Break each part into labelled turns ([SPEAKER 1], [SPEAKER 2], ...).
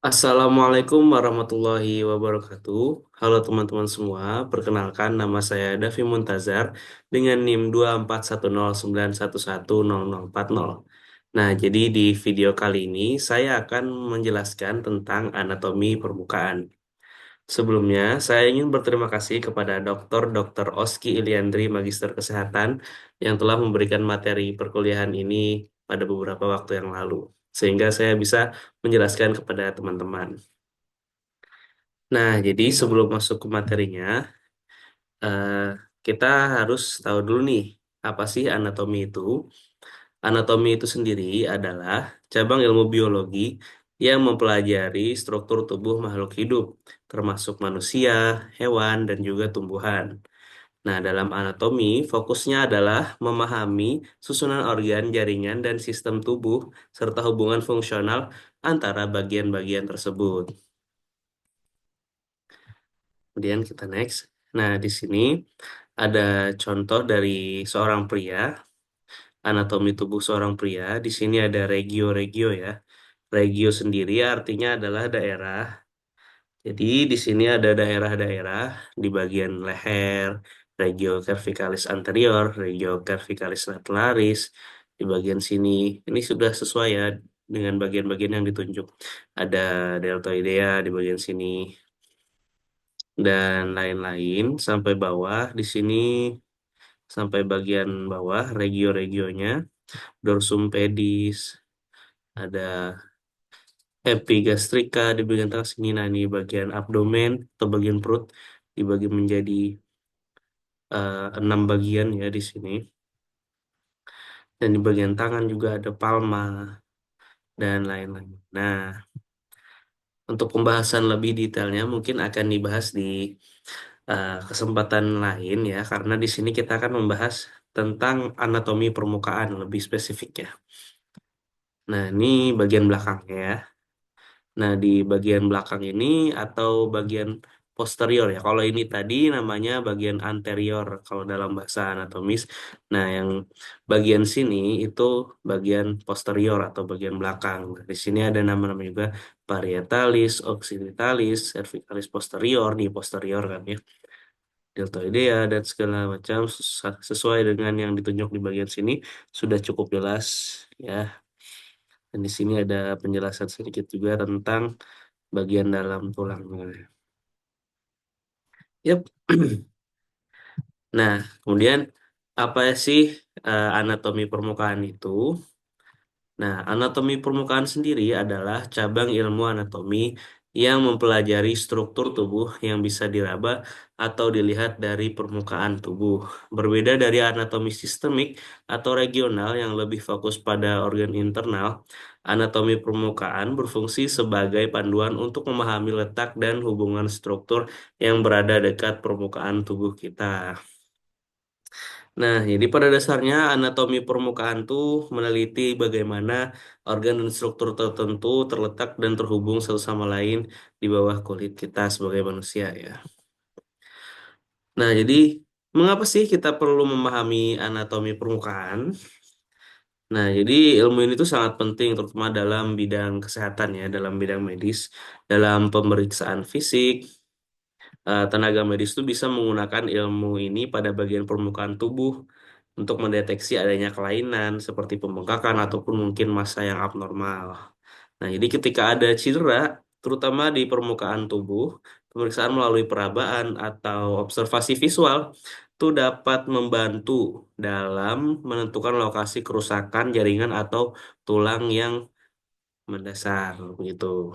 [SPEAKER 1] Assalamualaikum warahmatullahi wabarakatuh. Halo teman-teman semua, perkenalkan nama saya Davi Muntazar dengan NIM 24109110040. Nah, jadi di video kali ini saya akan menjelaskan tentang anatomi permukaan. Sebelumnya, saya ingin berterima kasih kepada Dr. Oski Iliandri, Magister Kesehatan, yang telah memberikan materi perkuliahan ini pada beberapa waktu yang lalu, sehingga saya bisa menjelaskan kepada teman-teman. Nah, jadi sebelum masuk ke materinya, eh, kita harus tahu dulu nih, apa sih anatomi itu? Anatomi itu sendiri adalah cabang ilmu biologi yang mempelajari struktur tubuh makhluk hidup, termasuk manusia, hewan, dan juga tumbuhan. Nah, dalam anatomi, fokusnya adalah memahami susunan organ, jaringan, dan sistem tubuh, serta hubungan fungsional antara bagian-bagian tersebut. Kemudian kita next. Nah, di sini ada contoh dari seorang pria, anatomi tubuh seorang pria. Di sini ada regio-regio ya. Regio sendiri artinya adalah daerah. Jadi di sini ada daerah-daerah di bagian leher, regio cervicalis anterior, regio cervicalis lateralis. Di bagian sini, ini sudah sesuai ya dengan bagian-bagian yang ditunjuk. Ada deltoidea di bagian sini dan lain-lain sampai bawah. Di sini sampai bagian bawah regio-regionya, dorsum pedis, ada epigastrika di bagian tengah sini. Nah, ini bagian abdomen atau bagian perut dibagi menjadi 6 bagian ya di sini. Dan di bagian tangan juga ada palma dan lain-lain. Nah, untuk pembahasan lebih detailnya mungkin akan dibahas di kesempatan lain ya, karena di sini kita akan membahas tentang anatomi permukaan lebih spesifik ya. Nah, ini bagian belakangnya ya. Nah, di bagian belakang ini atau bagian posterior ya. Kalau ini tadi namanya bagian anterior kalau dalam bahasa anatomis. Nah, yang bagian sini itu bagian posterior atau bagian belakang. Nah, di sini ada nama-nama juga parietalis, occipitalis, cervicalis posterior, di posterior kan ya. Deltoidea dan segala macam sesuai dengan yang ditunjuk di bagian sini sudah cukup jelas ya. Dan di sini ada penjelasan sedikit juga tentang bagian dalam tulangnya. Yap. Nah, kemudian apa sih anatomi permukaan itu? Nah, anatomi permukaan sendiri adalah cabang ilmu anatomi yang mempelajari struktur tubuh yang bisa diraba atau dilihat dari permukaan tubuh. Berbeda dari anatomi sistemik atau regional yang lebih fokus pada organ internal, anatomi permukaan berfungsi sebagai panduan untuk memahami letak dan hubungan struktur yang berada dekat permukaan tubuh kita. Nah, jadi pada dasarnya anatomi permukaan tuh meneliti bagaimana organ dan struktur tertentu terletak dan terhubung satu sama lain di bawah kulit kita sebagai manusia ya. Nah, jadi mengapa sih kita perlu memahami anatomi permukaan? Nah, jadi ilmu ini tuh sangat penting terutama dalam bidang kesehatan ya, dalam bidang medis, dalam pemeriksaan fisik, tenaga medis itu bisa menggunakan ilmu ini pada bagian permukaan tubuh untuk mendeteksi adanya kelainan seperti pembengkakan ataupun mungkin massa yang abnormal. Nah, jadi ketika ada cedera, terutama di permukaan tubuh, pemeriksaan melalui perabaan atau observasi visual itu dapat membantu dalam menentukan lokasi kerusakan jaringan atau tulang yang mendasar begitu.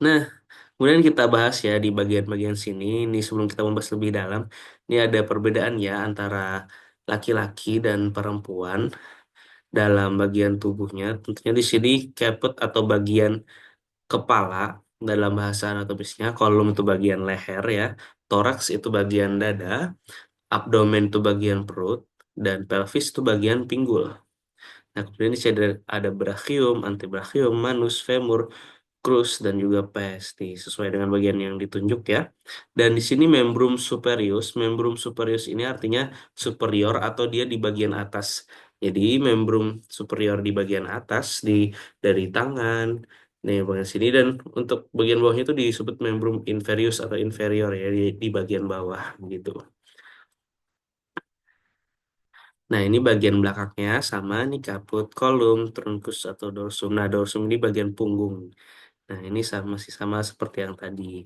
[SPEAKER 1] Nah, kemudian kita bahas ya di bagian-bagian sini. Ini sebelum kita membahas lebih dalam, ini ada perbedaan ya antara laki-laki dan perempuan dalam bagian tubuhnya. Tentunya di sini caput atau bagian kepala dalam bahasa anatomisnya, kolum itu bagian leher ya, toraks itu bagian dada, abdomen itu bagian perut, dan pelvis itu bagian pinggul. Nah, kemudian di sini ada brachium, antebrachium, manus, femur, crus dan juga pesti sesuai dengan bagian yang ditunjuk ya. Dan di sini membrum superius. Membrum superius ini artinya superior atau dia di bagian atas. Jadi membrum superior di bagian atas dari tangan, Nih bagian sini dan untuk bagian bawahnya itu disebut membrum inferius atau inferior ya di bagian bawah gitu. Nah ini bagian belakangnya sama nih kaput, kolum, trunkus atau dorsum. Nah dorsum ini bagian punggung. Nah ini sama masih sama seperti yang tadi.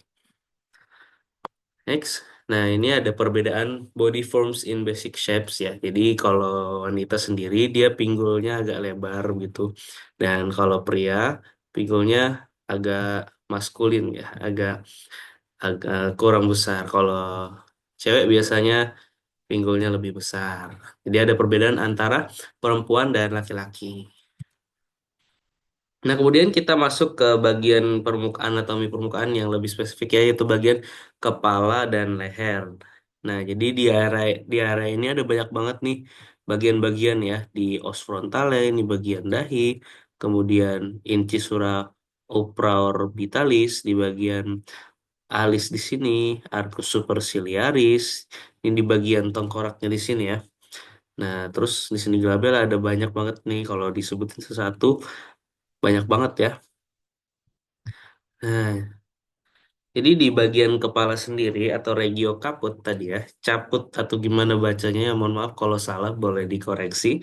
[SPEAKER 1] Next. Nah ini ada perbedaan body forms in basic shapes ya. Jadi kalau wanita sendiri dia pinggulnya agak lebar gitu. Dan kalau pria pinggulnya agak maskulin ya, agak agak kurang besar. Kalau cewek biasanya pinggulnya lebih besar. Jadi ada perbedaan antara perempuan dan laki-laki. Nah, kemudian kita masuk ke bagian permukaan anatomi permukaan yang lebih spesifik ya, yaitu bagian kepala dan leher. Nah, jadi di area ini ada banyak banget nih bagian-bagian ya di os frontale, ini bagian dahi, kemudian incisura oprabitalis di bagian alis di sini, arcus superciliaris, ini di bagian tengkoraknya di sini ya. Nah, terus di sini di label ada banyak banget nih kalau disebutin satu banyak banget ya. Nah, jadi di bagian kepala sendiri atau regio caput tadi ya, caput atau gimana bacanya ya mohon maaf kalau salah boleh dikoreksi.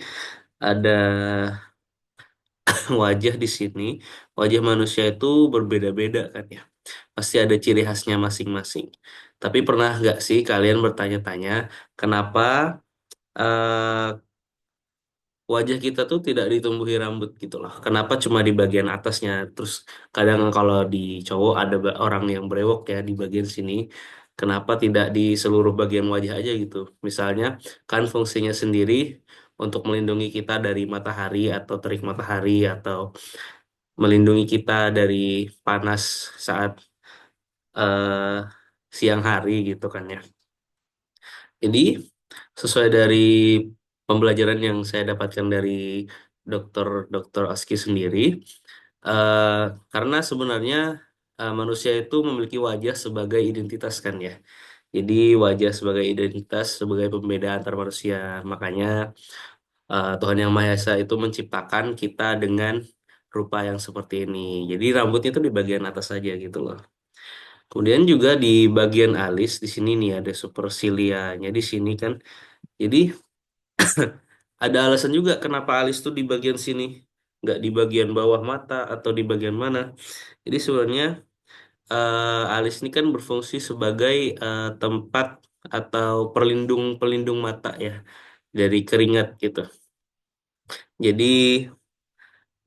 [SPEAKER 1] Ada wajah di sini. Wajah manusia itu berbeda-beda kan ya. Pasti ada ciri khasnya masing-masing. Tapi pernah nggak sih kalian bertanya-tanya kenapa eh, wajah kita tuh tidak ditumbuhi rambut gitu loh. Kenapa cuma di bagian atasnya? Terus kadang kalau di cowok ada orang yang brewok ya di bagian sini. Kenapa tidak di seluruh bagian wajah aja gitu? Misalnya kan fungsinya sendiri untuk melindungi kita dari matahari atau terik matahari atau melindungi kita dari panas saat eh, siang hari gitu kan ya. Jadi sesuai dari pembelajaran yang saya dapatkan dari dokter dokter Oski sendiri, eh, karena sebenarnya manusia itu memiliki wajah sebagai identitas kan ya. Jadi wajah sebagai identitas sebagai pembeda antar manusia. Makanya Tuhan Yang Maha Esa itu menciptakan kita dengan rupa yang seperti ini. Jadi rambutnya itu di bagian atas saja gitu loh. Kemudian juga di bagian alis di sini nih ada supercilianya di sini kan. Jadi ada alasan juga kenapa alis tuh di bagian sini, nggak di bagian bawah mata atau di bagian mana. Jadi sebenarnya alis ini kan berfungsi sebagai tempat atau pelindung pelindung mata ya dari keringat gitu. Jadi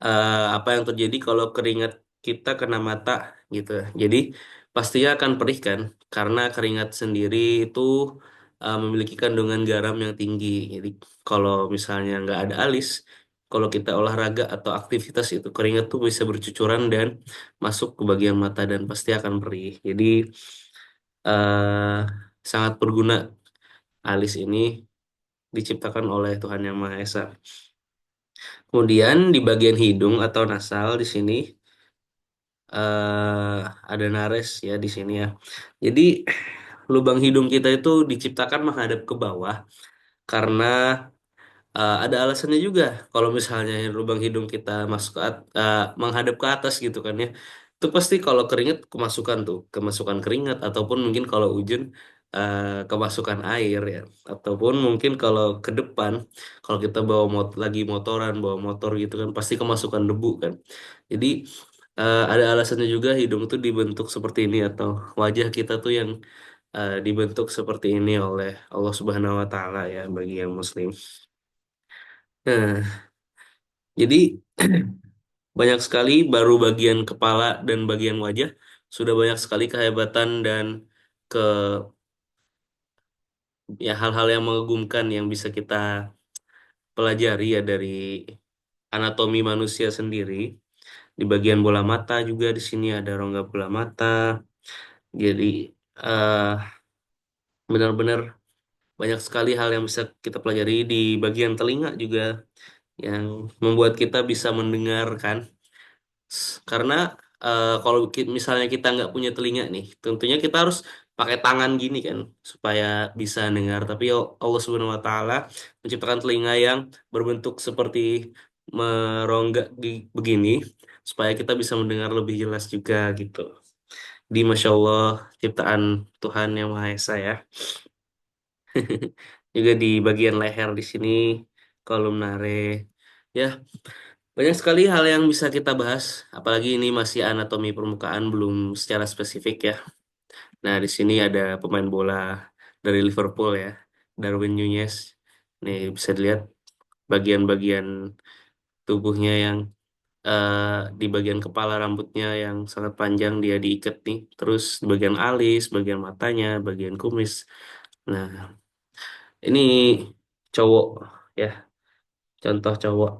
[SPEAKER 1] apa yang terjadi kalau keringat kita kena mata gitu. Jadi pastinya akan perih kan, karena keringat sendiri itu memiliki kandungan garam yang tinggi. Jadi kalau misalnya nggak ada alis, kalau kita olahraga atau aktivitas itu keringat tuh bisa bercucuran dan masuk ke bagian mata dan pasti akan perih. Jadi eh, sangat berguna alis ini diciptakan oleh Tuhan Yang Maha Esa. Kemudian di bagian hidung atau nasal di sini ada nares ya di sini ya. Jadi lubang hidung kita itu diciptakan menghadap ke bawah karena ada alasannya juga. Kalau misalnya lubang hidung kita menghadap ke atas gitu kan ya, itu pasti kalau keringat kemasukan tuh, kemasukan keringat ataupun mungkin kalau hujan kemasukan air ya, ataupun mungkin kalau ke depan, kalau kita lagi motoran, bawa motor gitu kan, pasti kemasukan debu kan. Jadi ada alasannya juga hidung tuh dibentuk seperti ini atau wajah kita tuh yang dibentuk seperti ini oleh Allah Subhanahu Wa Taala ya bagi yang Muslim. Nah, jadi banyak sekali baru bagian kepala dan bagian wajah sudah banyak sekali kehebatan dan ke ya hal-hal yang mengagumkan yang bisa kita pelajari ya dari anatomi manusia sendiri. Di bagian bola mata juga di sini ada rongga bola mata. Jadi eh, benar-benar banyak sekali hal yang bisa kita pelajari di bagian telinga juga yang membuat kita bisa mendengarkan. Karena kalau misalnya kita nggak punya telinga nih, tentunya kita harus pakai tangan gini kan supaya bisa dengar. Tapi Allah Subhanahu Wa Taala menciptakan telinga yang berbentuk seperti merongga begini supaya kita bisa mendengar lebih jelas juga gitu. Di Masya Allah ciptaan Tuhan Yang Maha Esa ya. Juga di bagian leher di sini kolumnare. Ya, banyak sekali hal yang bisa kita bahas. Apalagi ini masih anatomi permukaan belum secara spesifik ya. Nah, di sini ada pemain bola dari Liverpool ya, Darwin Núñez. Nih bisa dilihat bagian-bagian tubuhnya yang eh, di bagian kepala rambutnya yang sangat panjang dia diikat nih. Terus di bagian alis, bagian matanya, bagian kumis. Nah, ini cowok ya, contoh cowok.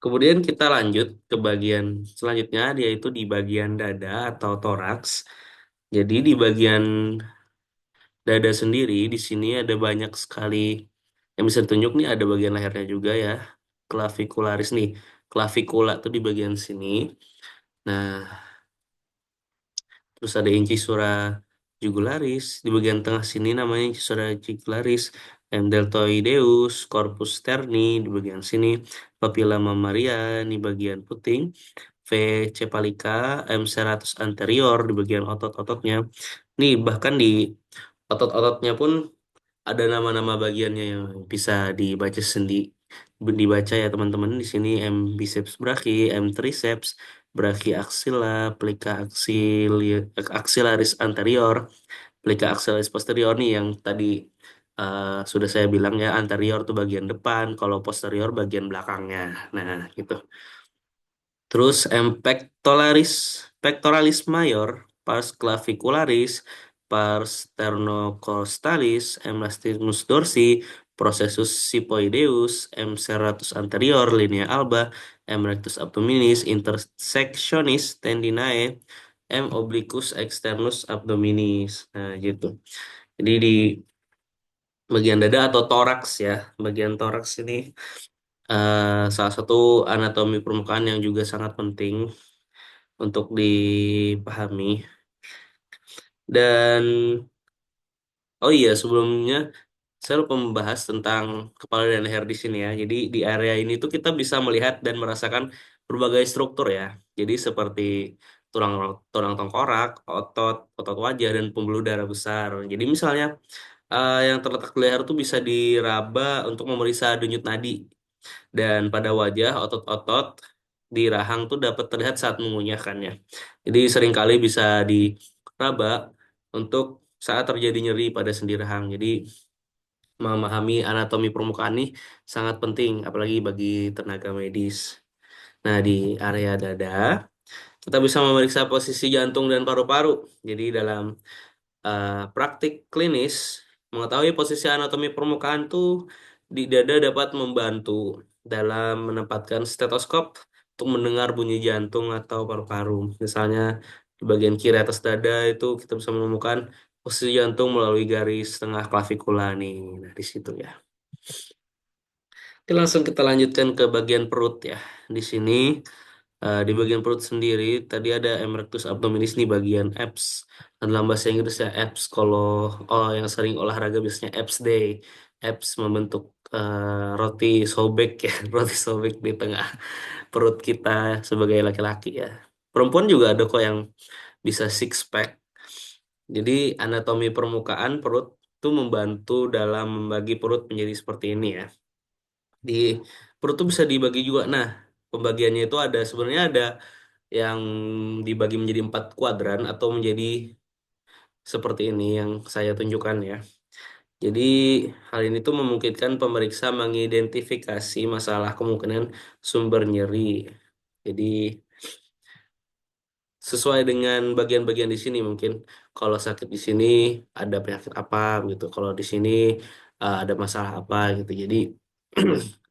[SPEAKER 1] Kemudian kita lanjut ke bagian selanjutnya, yaitu di bagian dada atau toraks. Jadi di bagian dada sendiri di sini ada banyak sekali yang bisa ditunjuk nih, ada bagian lehernya juga ya. Clavicularis nih. Clavicula tuh di bagian sini. Nah, terus ada incisura jugularis di bagian tengah sini namanya incisura jugularis. M. deltoideus, corpus sterni di bagian sini, papilla mammaria di bagian puting, V. cephalica, M. serratus anterior di bagian otot-ototnya. Nih bahkan di otot-ototnya pun ada nama-nama bagiannya yang bisa dibaca ya teman-teman. Di sini M biceps brachii, M triceps, brachii axilla, plica axillaris anterior, plica axillaris posterior nih yang tadi sudah saya bilang ya, anterior tuh bagian depan, kalau posterior bagian belakangnya. Nah, gitu. Terus pectoralis major, pars clavicularis, pars sternocostalis, M. lastissimus dorsi, processus sipoideus, M. serratus anterior, linea alba, M. rectus abdominis, intersectionis tendinae, M. obliquus externus abdominis. Nah, gitu. Jadi di bagian dada atau toraks ya, bagian toraks ini salah satu anatomi permukaan yang juga sangat penting untuk dipahami. Dan oh iya, sebelumnya saya lupa membahas tentang kepala dan leher di sini ya. Jadi di area ini tuh kita bisa melihat dan merasakan berbagai struktur ya. Jadi seperti tulang tulang tengkorak, otot wajah dan pembuluh darah besar. Jadi misalnya yang terletak di leher tuh bisa diraba untuk memeriksa denyut nadi. Dan pada wajah, otot-otot di rahang tuh dapat terlihat saat mengunyahkannya. Jadi seringkali bisa diraba untuk saat terjadi nyeri pada sendi rahang. Jadi memahami anatomi permukaan ini sangat penting, apalagi bagi tenaga medis. Nah, di area dada, kita bisa memeriksa posisi jantung dan paru-paru. Jadi dalam praktik klinis, mengetahui posisi anatomi permukaan tuh di dada dapat membantu dalam menempatkan stetoskop untuk mendengar bunyi jantung atau paru-paru. Misalnya di bagian kiri atas dada itu kita bisa menemukan posisi jantung melalui garis tengah klavikula nih. Nah, di situ ya. Oke, langsung kita lanjutkan ke bagian perut ya. Di sini di bagian perut sendiri tadi ada erectus abdominis nih bagian abs. Dan dalam bahasa Inggris ya abs. Kalau yang sering olahraga biasanya abs day. Abs membentuk roti sobek ya, roti sobek di tengah perut kita sebagai laki-laki ya. Perempuan juga ada kok yang bisa six pack. Jadi anatomi permukaan perut itu membantu dalam membagi perut menjadi seperti ini ya. Di perut tuh bisa dibagi juga. Nah, pembagiannya itu ada sebenarnya ada yang dibagi menjadi 4 kuadran atau menjadi seperti ini yang saya tunjukkan ya. Jadi hal ini tuh memungkinkan pemeriksa mengidentifikasi masalah kemungkinan sumber nyeri. Jadi sesuai dengan bagian-bagian di sini mungkin kalau sakit di sini ada penyakit apa gitu. Kalau di sini ada masalah apa gitu. Jadi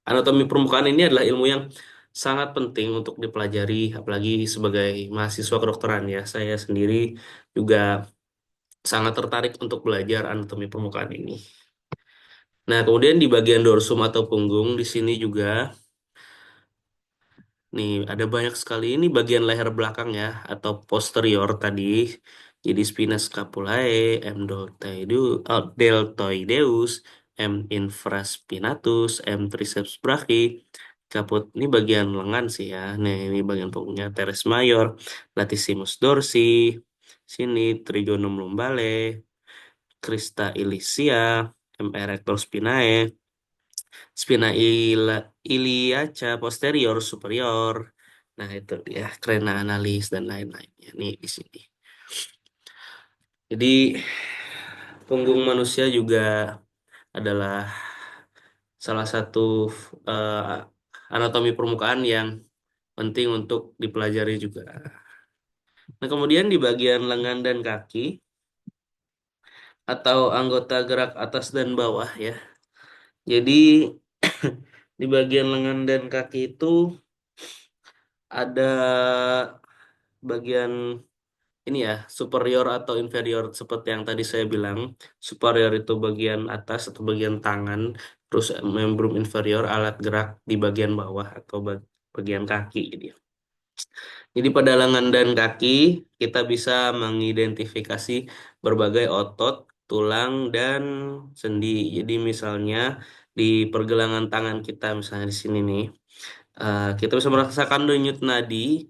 [SPEAKER 1] anatomi permukaan ini adalah ilmu yang sangat penting untuk dipelajari, apalagi sebagai mahasiswa kedokteran ya. Saya sendiri juga sangat tertarik untuk belajar anatomi permukaan ini. Nah, kemudian di bagian dorsum atau punggung di sini juga nih ada banyak sekali ini bagian leher belakang ya atau posterior tadi. Jadi spina scapulae, M. deltoideus, M. infraspinatus, M. triceps brachii, caput ini bagian lengan sih ya. Nah, ini bagian punggungnya teres mayor, latissimus dorsi, sini trigonum lumbale, crista ilicia, M. erector spinae, spina iliaca posterior superior. Nah, itu dia krena analis dan lain-lainnya nih di sini. Jadi punggung manusia juga adalah salah satu eh, anatomi permukaan yang penting untuk dipelajari juga. Nah, kemudian di bagian lengan dan kaki atau anggota gerak atas dan bawah ya. Jadi di bagian lengan dan kaki itu ada bagian ini ya, superior atau inferior seperti yang tadi saya bilang. Superior itu bagian atas atau bagian tangan, terus membrum inferior alat gerak di bagian bawah atau bagian kaki gitu ya. Jadi pada lengan dan kaki kita bisa mengidentifikasi berbagai otot, tulang, dan sendi. Jadi misalnya di pergelangan tangan kita misalnya di sini nih, kita bisa merasakan denyut nadi.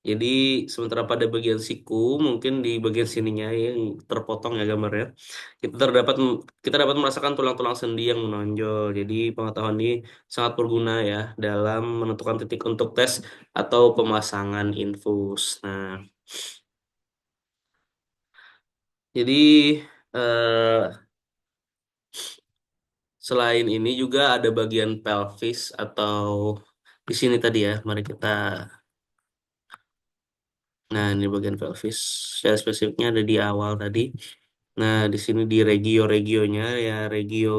[SPEAKER 1] Jadi sementara pada bagian siku, mungkin di bagian sininya yang terpotong ya gambarnya, kita terdapat kita dapat merasakan tulang-tulang sendi yang menonjol. Jadi pengetahuan ini sangat berguna ya dalam menentukan titik untuk tes atau pemasangan infus. Nah, jadi eh, selain ini juga ada bagian pelvis atau di sini tadi ya. Mari kita. Nah, ini bagian pelvis. Secara spesifiknya ada di awal tadi. Nah, di sini di regio-regionya ya regio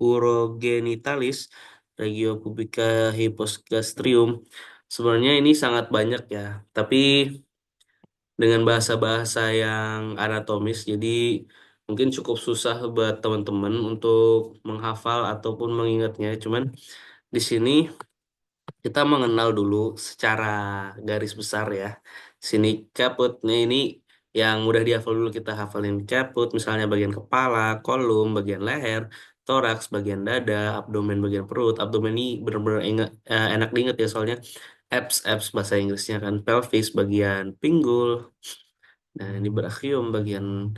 [SPEAKER 1] urogenitalis, regio pubica hypogastrium. Sebenarnya ini sangat banyak ya, tapi dengan bahasa-bahasa yang anatomis, jadi mungkin cukup susah buat teman-teman untuk menghafal ataupun mengingatnya. Cuman di sini kita mengenal dulu secara garis besar ya. Sini caput. Nah, ini yang mudah dihafal dulu kita hafalin caput. Misalnya bagian kepala, kolum, bagian leher, toraks, bagian dada, abdomen, bagian perut. Abdomen ini benar-benar enak diingat ya soalnya abs bahasa Inggrisnya kan. Pelvis bagian pinggul. Nah, ini brachium bagian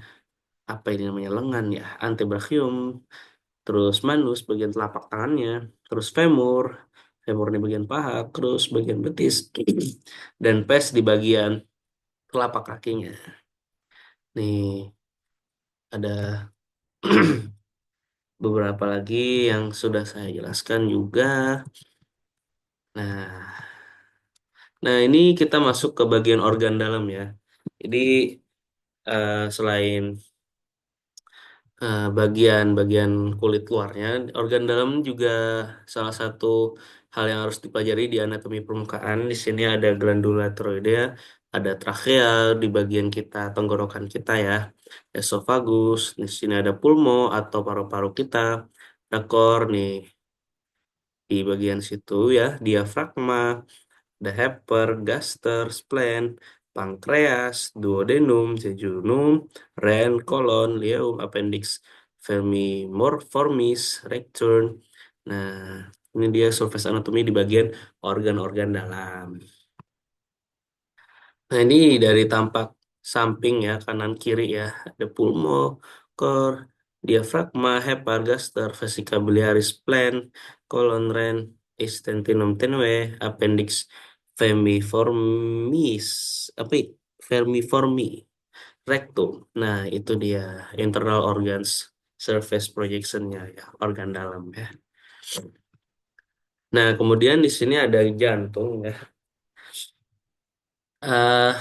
[SPEAKER 1] apa ini namanya lengan ya. Antebrachium. Terus manus bagian telapak tangannya, terus femur di bagian paha, terus bagian betis, dan pes di bagian telapak kakinya. Nih ada beberapa lagi yang sudah saya jelaskan juga. Nah, nah ini kita masuk ke bagian organ dalam ya. Jadi selain bagian-bagian kulit luarnya, organ dalam juga salah satu hal yang harus dipelajari di anatomi permukaan. Di sini ada glandula tiroidea, ada trakea di bagian kita, tenggorokan kita ya, esofagus. Di sini ada pulmo atau paru-paru kita, ada nih di bagian situ ya, diafragma, ada Hepper, Gaster, spleen, pankreas, duodenum, jejunum, ren, kolon, ileum, appendix, vermiformis, rectum. Nah, ini dia surface anatomy di bagian organ-organ dalam. Nah, ini dari tampak samping ya, kanan kiri ya. Ada pulmo, core, diafragma, hepar, gaster, vesica biliaris, spleen, colon, ren, istentinum tenue, appendix, vermiformis, apa? Vermiformi, rectum. Nah, itu dia internal organs surface projectionnya ya, organ dalam ya. Nah, kemudian di sini ada jantung ya. Eh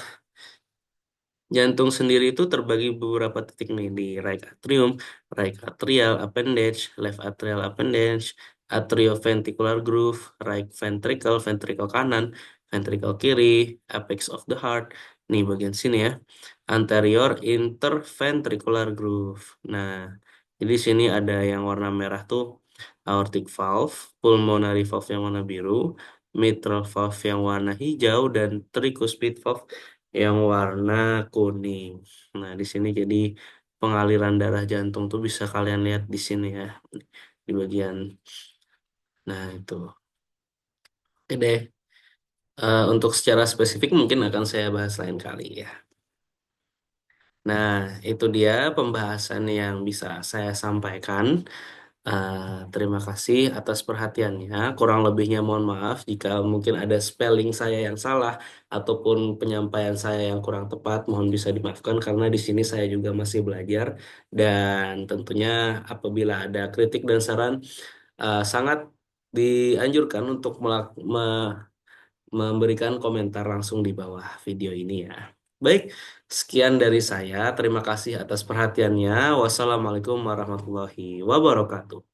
[SPEAKER 1] Jantung sendiri itu terbagi beberapa titik nih di right atrium, right atrial appendage, left atrial appendage, atrioventricular groove, right ventricle, ventricle kanan, ventricle kiri, apex of the heart. Nih bagian sini ya, anterior interventricular groove. Nah, jadi sini ada yang warna merah tuh aortic valve, pulmonary valve yang warna biru, mitral valve yang warna hijau, dan tricuspid valve yang warna kuning. Nah, di sini jadi pengaliran darah jantung tuh bisa kalian lihat di sini ya, di bagian. Nah, itu. Oke deh. Untuk secara spesifik mungkin akan saya bahas lain kali ya. Nah, itu dia pembahasan yang bisa saya sampaikan. Eh, Terima kasih atas perhatiannya. Kurang lebihnya mohon maaf jika mungkin ada spelling saya yang salah ataupun penyampaian saya yang kurang tepat. Mohon bisa dimaafkan karena di sini saya juga masih belajar dan tentunya apabila ada kritik dan saran sangat dianjurkan untuk memberikan komentar langsung di bawah video ini ya. Baik, sekian dari saya. Terima kasih atas perhatiannya. Wassalamualaikum warahmatullahi wabarakatuh.